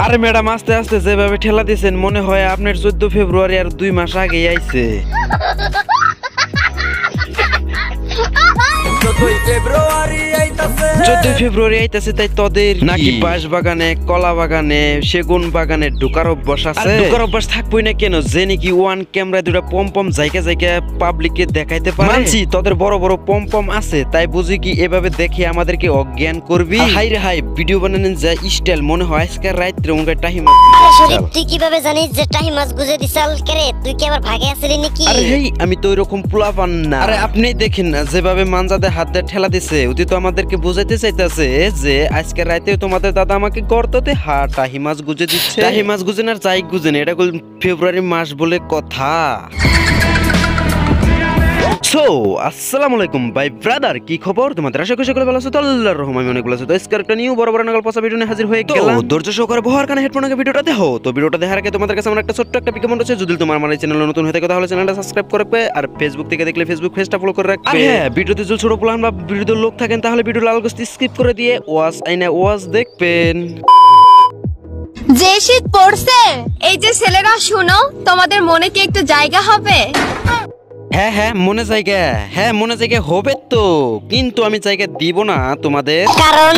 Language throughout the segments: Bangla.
আরে ম্যাডাম আস্তে আস্তে যেভাবে ঠেলা দিয়েছেন মনে হয় আপনার 14 ফেব্রুয়ারি আর 2 মাস আগেই আইছে। 14 ফেব্রুয়ারি আইতাছে তাই তোদের নাকি বাঁশ বাগানে, কলা বাগানে, সেগুন বাগানে ঢোকার অভ্যাস আছে? ঢোকার অভ্যাস থাকবই না কেন, যে নাকি ওয়ান ক্যামেরা দুটা পম জায়গা জায়গা পাবলিককে দেখাইতে পারে। মানছি তোদের বড় বড় পম আছে, তাই বুঝি কি এভাবে দেখে আমাদেরকে অজ্ঞান করবি? হাই রে হাই, ভিডিও বানানোর যা স্টাইল, মনে হয় আজকে রাত্রে উনকা টাহি মাছ। আরে শরীফ, তুই কিভাবে জানিস যে টাহি মাছ গুজে দিছাল করে? তুই কি আবার ভাগে আসলি নাকি? আরে হেই, আমি তো ওইরকম পোলাপান না। আরে আপনি দেখেন না যেভাবে মানজাদে হাত দিয়ে ঠেলা দিছে, ওটি তো আমাদেরকে বুঝাইতে চাইতেছে যে আজকে রাতে তোমাদের দাদা আমাকে গর্ততে টাহি মাছ গুজে দিচ্ছে। টাহি মাছ গুজেন আর যাই গুজেন, এটা ফেব্রুয়ারি মাস বলে কথা। সো আসসালামু আলাইকুম ভাই ব্রাদার, কি খবর তোমাদের? আশা করি সকলে ভালো আছো, তো আল্লাহর রহমতে আমি অনেক ভালো আছি। তো আজকে একটা নিউ বড় নাগাল পসা ভিডিও নিয়ে হাজির হয়ে গেলাম। ধৈর্য সহকারে বহার কানে হেডফোন আগে ভিডিওটা দেখো। তো ভিডিওটা দেখার আগে তোমাদের কাছে আমার একটা ছোট্ট একটা বিজ্ঞাপন রয়েছে। যদি তোমার আমার এই চ্যানেলে নতুন হয়ে থাকে তাহলে চ্যানেলটা সাবস্ক্রাইব করে রাখবে, আর ফেসবুক থেকে দেখলে ফেসবুক পেজটা ফলো করে রাখবে। হ্যাঁ, ভিডিওতে যদি ছোট প্ল্যান বা ভিডিওতে লোক থাকেন তাহলে ভিডিও লাল গোস্তি স্কিপ করে দিয়ে ওয়াজ দেখবেন। যে শীত পড়ছে, এই যে ছেলেরা শুনো, তোমাদের মনে কি একটু জায়গা হবে? হ্যাঁ মনে জায়গা হবে তো, কিন্তু আমি জায়গা দিব না তোমাদের, কারণ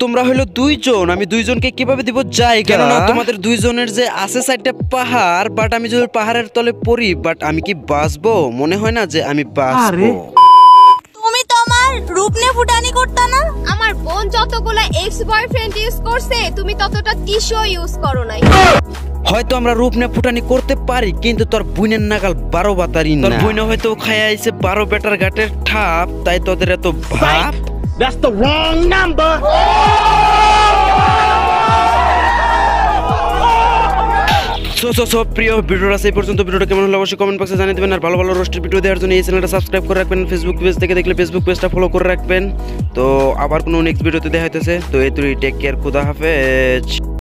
তোমরা হলো দুইজন। আমি দুইজনকে কিভাবে দিব জায়গা? কেননা তোমাদের দুইজনের যে আছে সাইডটা পাহাড়, বাট আমি যদি পাহাড়ের তলে পড়ি, বাট আমি কি বাঁচবো? মনে হয় না যে আমি বাঁচবো। তুমি তোমার রূপ নিয়ে ফুটানি করতে না? আমার বোন যতগুলা এক্স বয়ফ্রেন্ড ইউজ করছে, তুমি ততটা টিস্যু ইউজ করো নাই। হয়তো আমরা রূপ নিয়ে ফুটানি করতে পারি, কিন্তু তোর বুনের নাগাল 12 বাতারি না। তোর বুনে হয়তো খায় আইছে 12 বেটার ঘাটের ঠাপ, তাই তোদের এত ভাব। That's the wrong number. So প্রিয় ভিডিওটা সেই পর্যন্ত। ভিডিওটা কেমন হলো অবশ্যই কমেন্ট বক্সে জানিয়ে দেবেন, আর ভালো ভালো রোস্টের ভিডিও দেওয়ার জন্য এই চ্যানেলটা সাবস্ক্রাইব করে রাখবেন। ফেসবুক পেজ থেকে দেখলে ফেসবুক পেজটা ফলো করে রাখবেন। তো আবার কোনো নেক্সট ভিডিওতে দেখা হইতেছে। তো এই তুই টেক কেয়ার, খুদা হাফেজ।